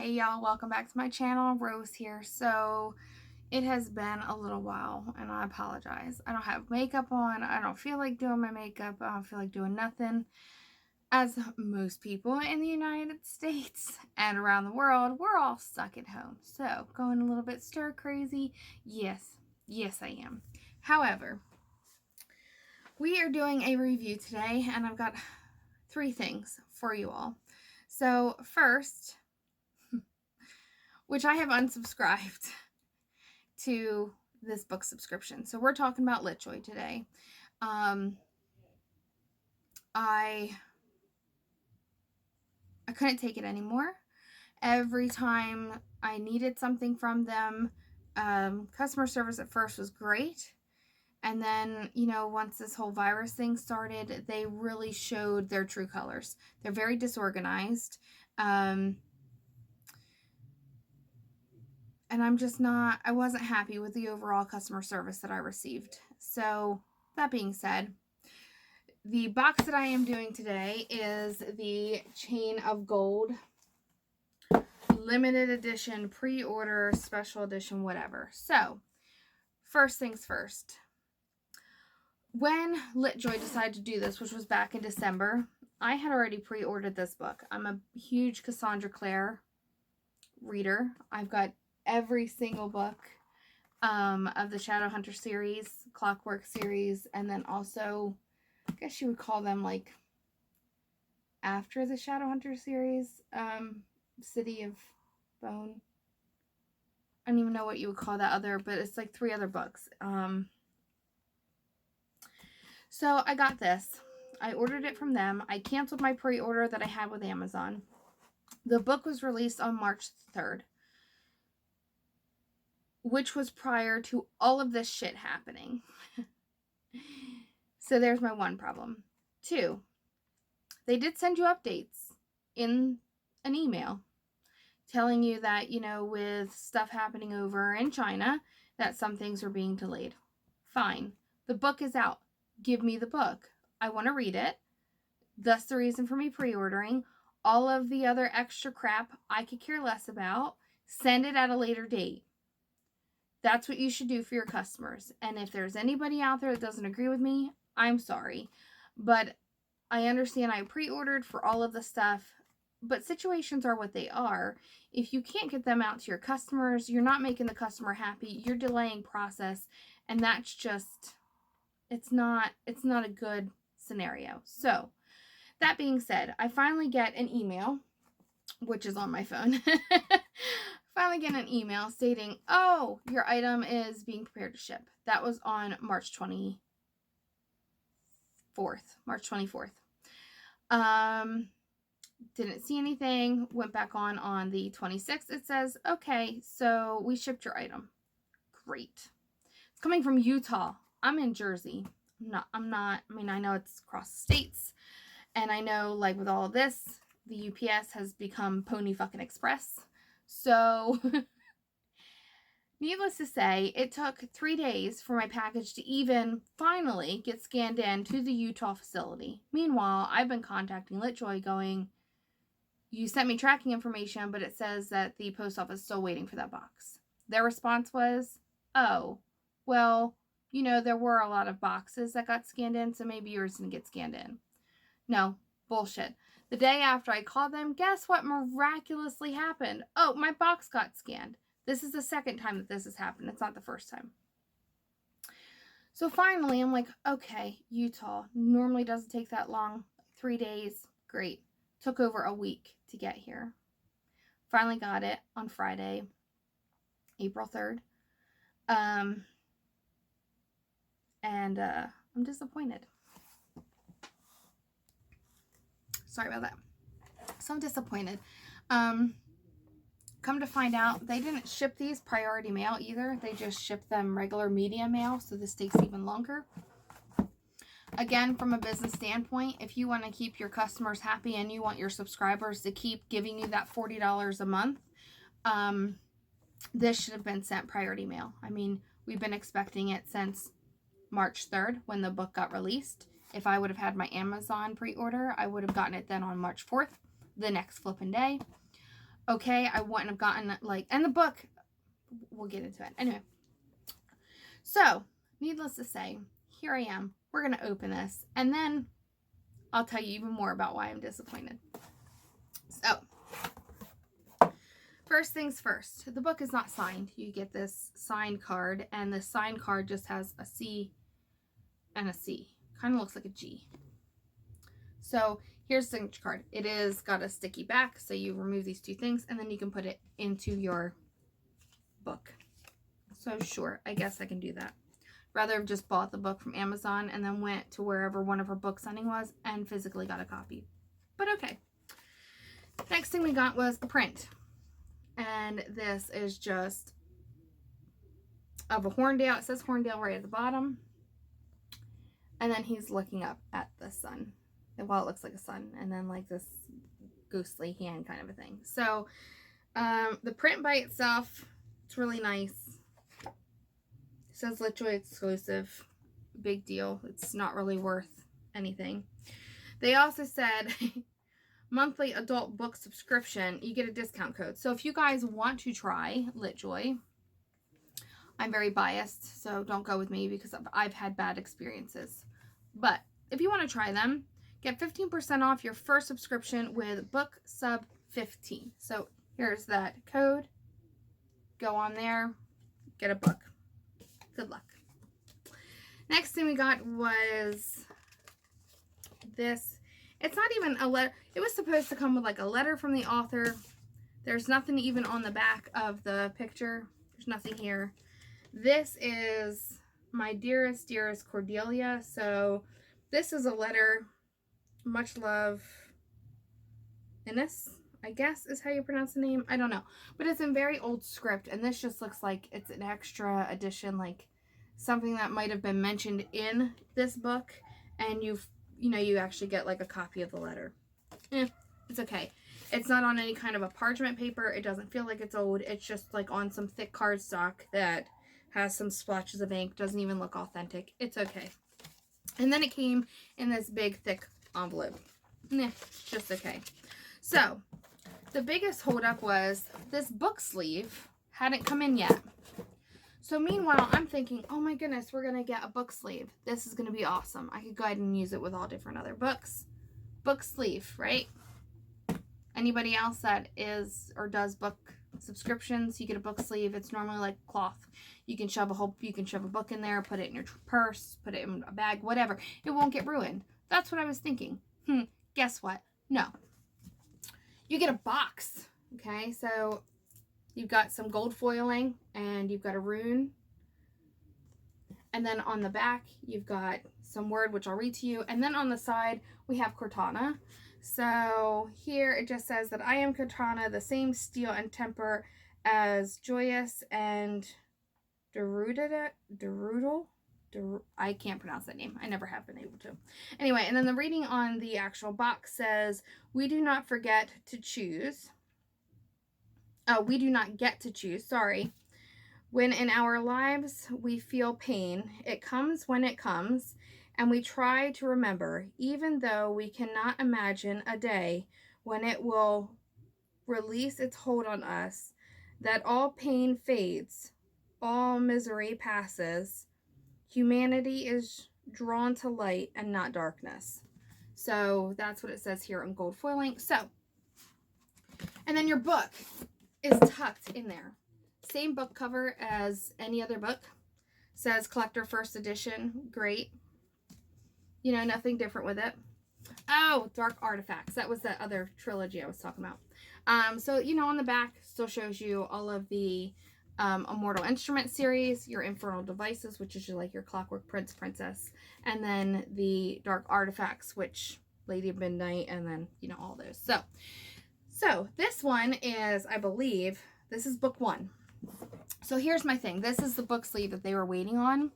Hey y'all, welcome back to my channel. Rose here. So it has been a little while and I apologize. I don't have makeup on. I don't feel like doing my makeup. I don't feel like doing nothing. As most people in the United States and around the world, we're all stuck at home. So going a little bit stir crazy. Yes, I am. However, we are doing a review today and I've got 3 things for you all. So first, which I have unsubscribed to this book subscription. So we're talking about LitJoy today. I couldn't take it anymore. Every time I needed something from them, customer service at first was great. And then, once this whole virus thing started, they really showed their true colors. They're very disorganized. And I wasn't happy with the overall customer service that I received. So that being said, the box that I am doing today is the Chain of Gold limited edition, pre-order, special edition, whatever. So first things first. When LitJoy decided to do this, which was back in December, I had already pre-ordered this book. I'm a huge Cassandra Clare reader. I've got every single book of the Shadowhunter series, Clockwork series, and then also, I guess you would call them like after the Shadowhunter series, City of Bone. I don't even know what you would call that other, but it's like 3 other books. So I got this. I ordered it from them. I canceled my pre-order that I had with Amazon. The book was released on March 3rd. Which was prior to all of this shit happening. So there's my one problem. 2, they did send you updates in an email telling you that, with stuff happening over in China, that some things are being delayed. Fine. The book is out. Give me the book. I want to read it. That's the reason for me pre-ordering. All of the other extra crap I could care less about. Send it at a later date. That's what you should do for your customers. And if there's anybody out there that doesn't agree with me, I'm sorry. But I understand I pre-ordered for all of the stuff, but situations are what they are. If you can't get them out to your customers, you're not making the customer happy, you're delaying process, and that's just, it's not a good scenario. So, that being said, I finally get an email, which is on my phone. Finally get an email stating, oh, your item is being prepared to ship. That was on March 24th. Didn't see anything. Went back on the 26th. It says, okay, so we shipped your item. Great. It's coming from Utah. I'm in Jersey. I'm not, I mean, I know it's across the states. And I know, like, with all of this, the UPS has become Pony fucking Express. So, needless to say, it took 3 days for my package to even finally get scanned in to the Utah facility. Meanwhile, I've been contacting LitJoy going, you sent me tracking information, but it says that the post office is still waiting for that box. Their response was, oh, well, there were a lot of boxes that got scanned in, so maybe yours didn't get scanned in. No, bullshit. The day after I called them, guess what miraculously happened? Oh, my box got scanned. This is the second time that this has happened. It's not the first time. So finally, I'm like, okay, Utah. Normally doesn't take that long. 3 days. Great. Took over a week to get here. Finally got it on Friday, April 3rd. And I'm disappointed. Sorry about that. So I'm disappointed. Come to find out, they didn't ship these priority mail either. They just shipped them regular media mail, so this takes even longer. Again, from a business standpoint, if you want to keep your customers happy and you want your subscribers to keep giving you that $40 a month, this should have been sent priority mail. I mean, we've been expecting it since March 3rd when the book got released. If I would have had my Amazon pre-order, I would have gotten it then on March 4th, the next flipping day. okay, I wouldn't have gotten, like, and the book, we'll get into it. Anyway, so, needless to say, here I am. We're going to open this, and then I'll tell you even more about why I'm disappointed. So, first things first, the book is not signed. You get this signed card, and the signed card just has a C and a C. Kind of looks like a G. So here's the signature card. It is got a sticky back, so you remove these two things, and then you can put it into your book. So sure, I guess I can do that. Rather have just bought the book from Amazon and then went to wherever one of her book signing was and physically got a copy. But okay. Next thing we got was a print. And this is just of a Horndale. It says Horndale right at the bottom. And then he's looking up at the sun. Well, it looks like a sun. And then like this ghostly hand kind of a thing. So the print by itself, it's really nice. It says LitJoy exclusive. Big deal. It's not really worth anything. They also said monthly adult book subscription, you get a discount code. So if you guys want to try LitJoy, I'm very biased, so don't go with me because I've had bad experiences. But if you want to try them, get 15% off your first subscription with Book Sub 15. So here's that code. Go on there, get a book. Good luck. Next thing we got was this. It's not even a letter. It was supposed to come with like a letter from the author. There's nothing even on the back of the picture. There's nothing here. This is my dearest, dearest Cordelia. So this is a letter. Much love, Innes, I guess is how you pronounce the name. I don't know. But it's in very old script. And this just looks like it's an extra edition. Like something that might have been mentioned in this book. And you actually get like a copy of the letter. It's okay. It's not on any kind of a parchment paper. It doesn't feel like it's old. It's just like on some thick cardstock that has some splotches of ink. Doesn't even look authentic. It's okay. And then it came in this big thick envelope. Just okay. So the biggest holdup was this book sleeve hadn't come in yet. So meanwhile, I'm thinking, oh my goodness, we're going to get a book sleeve. This is going to be awesome. I could go ahead and use it with all different other books. Book sleeve, right? Anybody else that is or does book subscriptions, you get a book sleeve. It's normally like cloth. You can shove a book in there, put it in your purse, put it in a bag, whatever. It won't get ruined. That's what I was thinking. Guess what? No. You get a box. Okay, so you've got some gold foiling and you've got a rune. And then on the back, you've got some word, which I'll read to you. And then on the side, we have Cortana. So here it just says that I am Cortana, the same steel and temper as Joyous and Derudal. I can't pronounce that name. I never have been able to. Anyway, and then the reading on the actual box says, we do not forget to choose. We do not get to choose, sorry. When in our lives we feel pain, it comes when it comes, and we try to remember, even though we cannot imagine a day when it will release its hold on us, that all pain fades, all misery passes, humanity is drawn to light and not darkness. So that's what it says here in gold foiling. So, and then your book is tucked in there. Same book cover as any other book. Says collector first edition. Great. You know, nothing different with it. Oh, Dark Artifacts. That was the other trilogy I was talking about. So, you know, on the back still shows you all of the Immortal Instrument series, your Infernal Devices, which is like your Clockwork Prince, Princess, and then the Dark Artifacts, which Lady of Midnight, and then, you know, all those. So this one is, I believe, this is book 1. So here's my thing. This is the book sleeve that they were waiting on.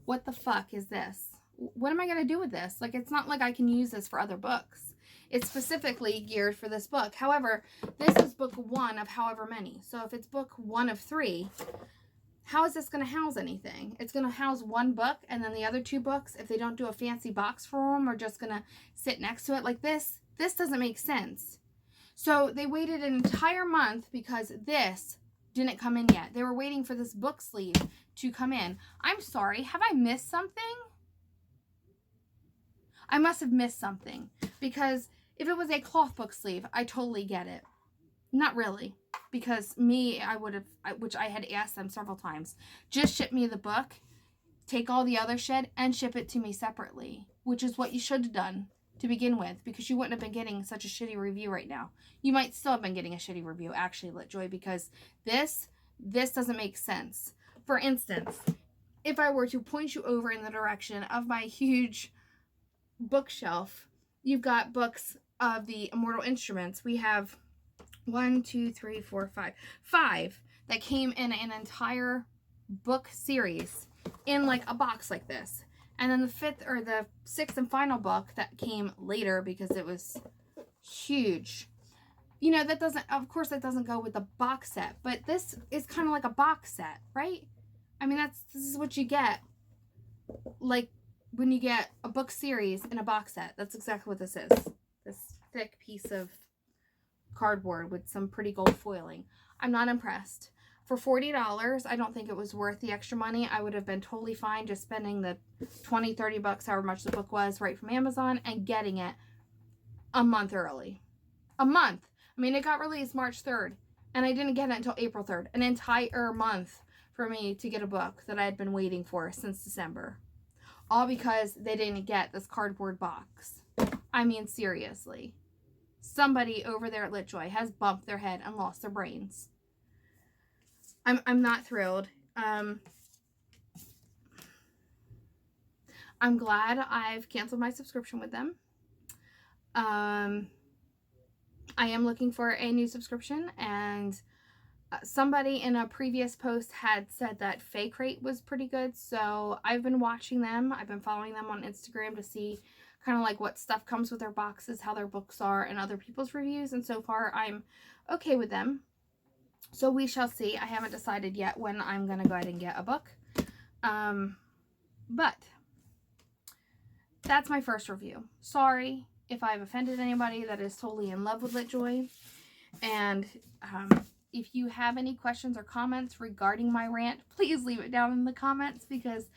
What the fuck is this? What am I going to do with this? Like, it's not like I can use this for other books. It's specifically geared for this book. However, this is book 1 of however many. So if it's book 1 of 3, how is this going to house anything? It's going to house one book, and then the other 2 books, if they don't do a fancy box for them, are just going to sit next to it. Like this doesn't make sense. So they waited an entire month because this didn't come in yet. They were waiting for this book sleeve to come in. I'm sorry, have I missed something? I must have missed something, because if it was a cloth book sleeve, I totally get it. Not really, because I would have, which I had asked them several times, just ship me the book, take all the other shit, and ship it to me separately, which is what you should have done to begin with, because you wouldn't have been getting such a shitty review right now. You might still have been getting a shitty review, actually, LitJoy, because this doesn't make sense. For instance, if I were to point you over in the direction of my huge bookshelf, you've got books of the Immortal Instruments. We have 1, 2, 3, 4, 5. 5 that came in an entire book series in like a box like this. And then the 5th or the 6th and final book that came later because it was huge. You know, that doesn't, of course, that doesn't go with the box set, but this is kind of like a box set, right? I mean, this is what you get, like, when you get a book series in a box set. That's exactly what this is. This thick piece of cardboard with some pretty gold foiling. I'm not impressed. For $40, I don't think it was worth the extra money. I would have been totally fine just spending the 20, 30 bucks, however much the book was, right from Amazon, and getting it a month early. A month. I mean, it got released March 3rd, and I didn't get it until April 3rd. An entire month for me to get a book that I had been waiting for since December. All because they didn't get this cardboard box. I mean, seriously. Somebody over there at LitJoy has bumped their head and lost their brains. I'm not thrilled. I'm glad I've canceled my subscription with them. I am looking for a new subscription, and somebody in a previous post had said that Fake Rate was pretty good, so I've been watching them. I've been following them on Instagram to see kind of like what stuff comes with their boxes, how their books are, and other people's reviews, and so far I'm okay with them. So we shall see. I haven't decided yet when I'm going to go ahead and get a book. But that's my first review. Sorry if I've offended anybody that is totally in love with LitJoy. And if you have any questions or comments regarding my rant, please leave it down in the comments, because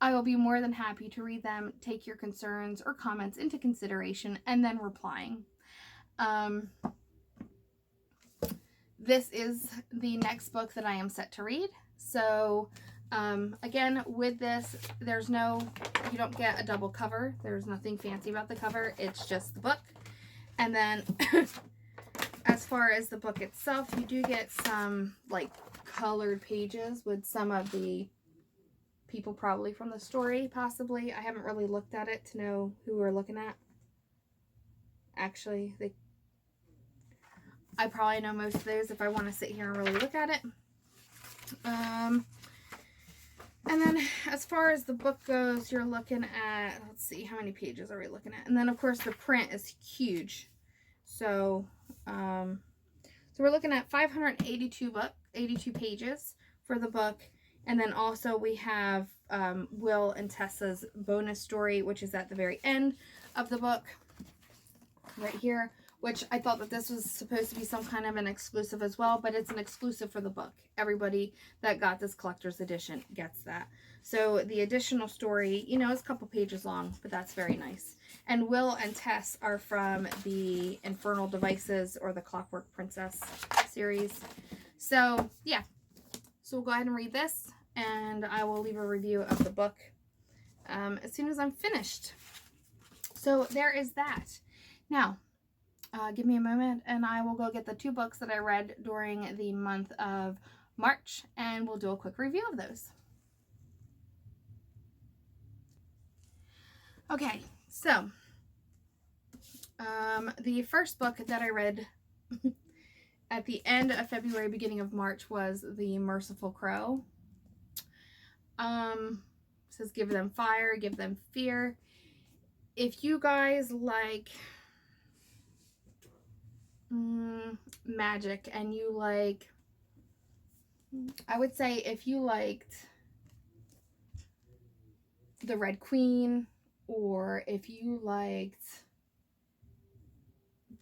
I will be more than happy to read them, take your concerns or comments into consideration, and then replying. This is the next book that I am set to read. So, again, with this, you don't get a double cover. There's nothing fancy about the cover. It's just the book. And then, as far as the book itself, you do get some, like, colored pages with some of the people probably from the story, possibly. I haven't really looked at it to know who we're looking at. Actually, I probably know most of those if I want to sit here and really look at it. And then as far as the book goes, you're looking at, let's see, how many pages are we looking at? And then, of course, the print is huge. So, we're looking at 582 pages for the book. And then also we have Will and Tessa's bonus story, which is at the very end of the book, right here, which I thought that this was supposed to be some kind of an exclusive as well, but it's an exclusive for the book. Everybody that got this collector's edition gets that. So the additional story, you know, is a couple pages long, but that's very nice. And Will and Tess are from the Infernal Devices or the Clockwork Princess series. So, yeah. So we'll go ahead and read this, and I will leave a review of the book as soon as I'm finished. So there is that. Now, give me a moment, and I will go get the 2 books that I read during the month of March, and we'll do a quick review of those. Okay, so the first book that I read at the end of February, beginning of March, was The Merciful Crow. It says, give them fire, give them fear. If you guys like magic, and you like, I would say if you liked the Red Queen, or if you liked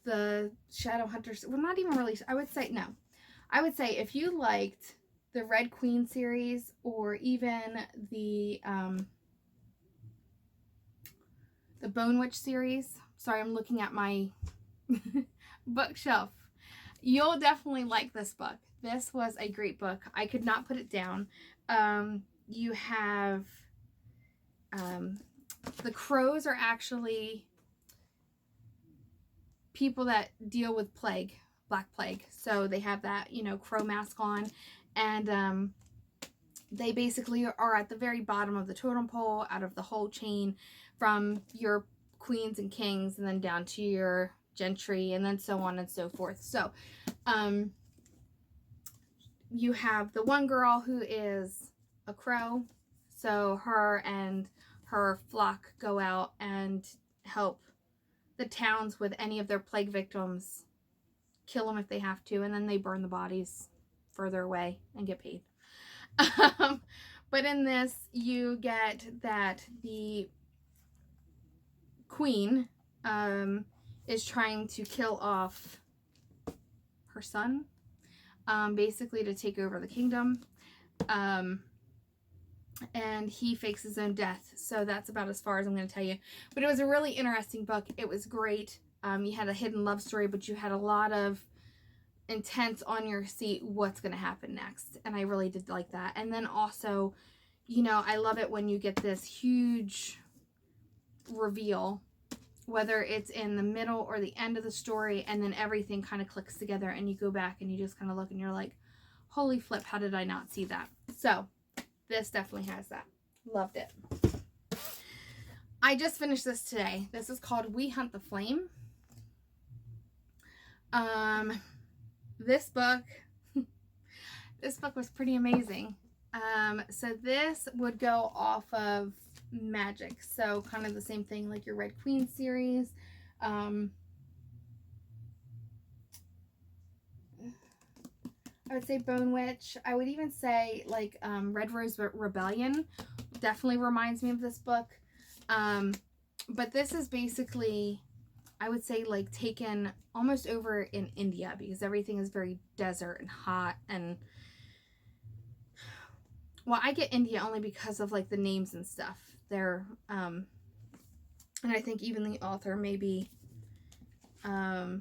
the Shadowhunters, well, not even really, I would say, no. I would say if you liked the Red Queen series or even the Bone Witch series, sorry, I'm looking at my bookshelf, you'll definitely like this book. This was a great book. I could not put it down. You have the crows are actually people that deal with plague, Black Plague. So they have that, you know, crow mask on, and they basically are at the very bottom of the totem pole out of the whole chain from your queens and kings and then down to your gentry and then so on and so forth. So you have the one girl who is a crow. So her and her flock go out and help the towns with any of their plague victims, kill them if they have to, and then they burn the bodies further away and get paid. But in this, you get that the queen is trying to kill off her son, basically to take over the kingdom. And he fakes his own death. So that's about as far as I'm going to tell you. But it was a really interesting book. It was great. You had a hidden love story, but you had a lot of intense on your seat what's going to happen next. And I really did like that. And then also, you know, I love it when you get this huge reveal, whether it's in the middle or the end of the story, and then everything kind of clicks together and you go back and you just kind of look and you're like, holy flip, how did I not see that? So this definitely has that. Loved it. I just finished this today. This is called We Hunt the Flame. This book was pretty amazing. So this would go off of magic. So kind of the same thing like your Red Queen series. I would say Bone Witch. I would even say like Red Rose Rebellion definitely reminds me of this book. But this is basically, I would say, like taken almost over in India because everything is very desert and hot. And well, I get India only because of like the names and stuff. They're and I think even the author maybe well,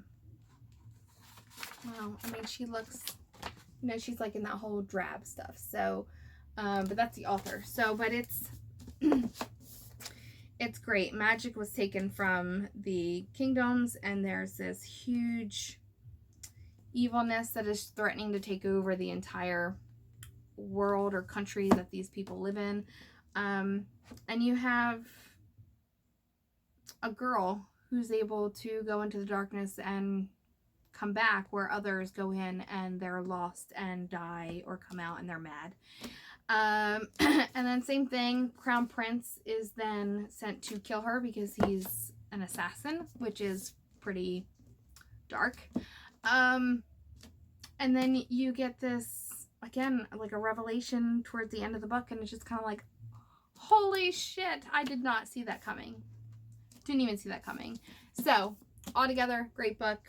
I mean, she looks, you know, she's like in that whole drab stuff. So, but that's the author. So, but it's, it's great. Magic was taken from the kingdoms, and there's this huge evilness that is threatening to take over the entire world or country that these people live in. And you have a girl who's able to go into the darkness and come back, where others go in and they're lost and die or come out and they're mad. And then same thing, Crown Prince is then sent to kill her because he's an assassin, which is pretty dark. And then you get this, again, like a revelation towards the end of the book, and it's just kind of like, holy shit, I did not see that coming. Didn't even see that coming. So, altogether, great book.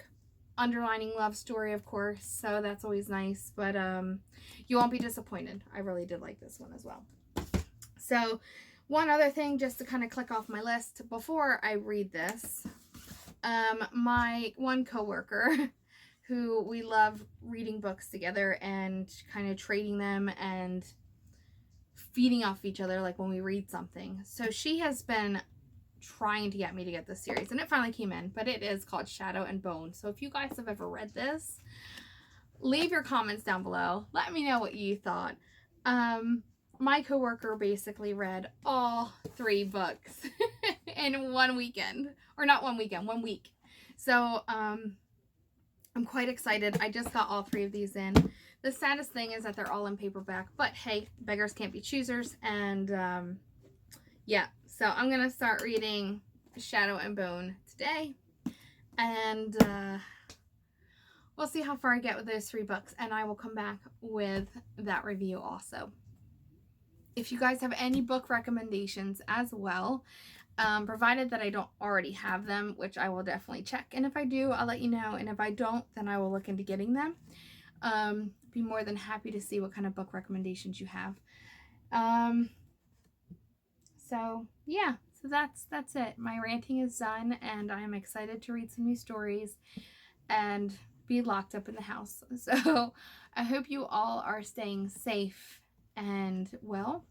Underlining love story, of course, so that's always nice, but you won't be disappointed. I really did like this one as well. So one other thing just to kind of click off my list before I read this, my one coworker who we love reading books together and kind of trading them and feeding off each other, like when we read something. So she has been trying to get me to get this series, and it finally came in, but it is called Shadow and Bone. So if you guys have ever read this, leave your comments down below. Let me know what you thought. My coworker basically read all 3 books in one weekend, or not one weekend, 1 week. So I'm quite excited. I just got all 3 of these in. The saddest thing is that they're all in paperback, but hey, beggars can't be choosers. And yeah, so I'm going to start reading Shadow and Bone today, and we'll see how far I get with those 3 books, and I will come back with that review also. If you guys have any book recommendations as well, provided that I don't already have them, which I will definitely check. And if I do, I'll let you know. And if I don't, then I will look into getting them. Be more than happy to see what kind of book recommendations you have. So yeah, so that's it. My ranting is done, and I am excited to read some new stories and be locked up in the house. So I hope you all are staying safe and well.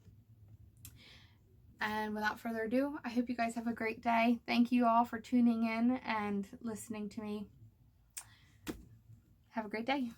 And without further ado, I hope you guys have a great day. Thank you all for tuning in and listening to me. Have a great day.